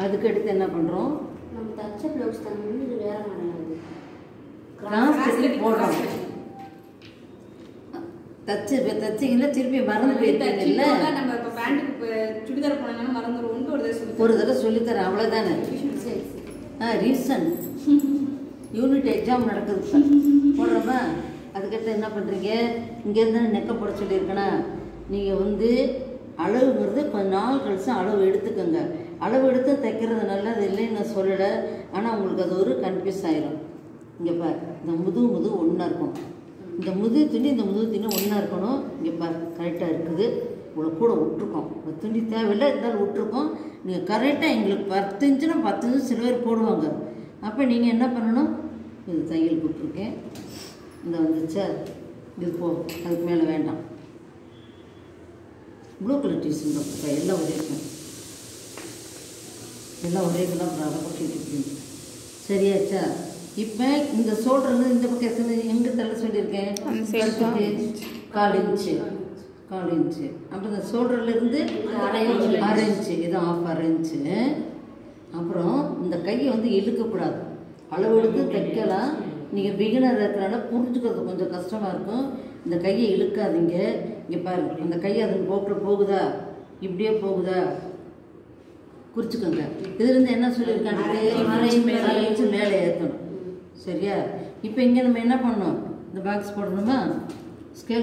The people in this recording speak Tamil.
அதுக்கு அடுத்து என்ன பண்ணுறோம், நம்ம தச்ச ப்ளவுஸ் தான் இது வேற மாதிரி கிராஸ் கட்டி போடுறோம். தச்சிங்கன்னா திருப்பி மறந்து போயிருக்கீங்கல்ல. நம்ம இப்போ பேண்ட்டுக்கு இப்போ சுடிதார் போனோம்னா மறந்துடுவோம். ஒரு தடவை சொல்லித்தரேன், அவ்வளோதானே. ரீசன் யூனிட் எக்ஸாம் நடக்குது போடுறோமா. அதுக்கடுத்து என்ன பண்ணுறீங்க, இங்கேருந்து நெக்க போட சொல்லியிருக்கேன்னா நீங்கள் வந்து அளவுங்கிறது கொஞ்சம் நாள் கழிச்சு அளவு எடுத்துக்கோங்க. அளவு எடுத்து தைக்கிறது நல்லது இல்லைன்னு நான் சொல்லலை, ஆனால் உங்களுக்கு அது ஒரு கன்ஃபியூஸ் ஆயிரும். இங்கே பார், இந்த முது ஒன்றா இருக்கும், இந்த முது துணி ஒன்றா இருக்கணும். இங்கே பார் கரெக்டாக இருக்குது. இவ்வளோ கூட விட்டுருக்கோம், ஒரு துணி தேவையில்லை இருந்தாலும் விட்டுருக்கோம். நீங்கள் கரெக்டாக எங்களுக்கு 10 இன்ச்சுனா 10 இன்ச்சு சில பேர் போடுவாங்க. அப்போ நீங்கள் என்ன பண்ணணும், இது தையல் போட்டிருக்கேன், இந்த வந்துச்சா இது போ, அதுக்கு மேலே வேண்டாம். ப்ளூ கலர் டீஷர்ட் போட்டுருக்கா, எல்லாம் ஒரே இருக்கும், எல்லாம் ஒரே இதெல்லாம் அதை போட்டு சரியாச்சா. இப்போ இந்த சோல்டர்ல இந்த பக்கம் எத்தனை எங்கே தள்ள சொல்லியிருக்கேன், 4 இன்ச்சு. அப்போ இந்த ஷோல்டர்லேருந்து 1/2 இன்ச்சு, இது 1/2 இன்ச்சு. அப்புறம் இந்த கையை வந்து இழுக்கக்கூடாது, அளவு எடுத்து தைக்கலாம். நீங்கள் பிகினர் இருக்கிறனால புரிஞ்சுக்கிறது கொஞ்சம் கஷ்டமாக இருக்கும். இந்த கையை இழுக்காதீங்க. இங்கே பாருங்க, அந்த கையை அதன் போக்கில் போகுதா, இப்படியே போகுதா, குறிச்சிக்கோங்க. இதுலேருந்து என்ன சொல்லியிருக்காங்க, 1/2 இன்ச்சு மேலே ஏற்றணும். சரியா. இப்போ இங்கே நம்ம என்ன பண்ணோம், இந்த பாக்ஸ் போடணுமா, ஸ்கேல்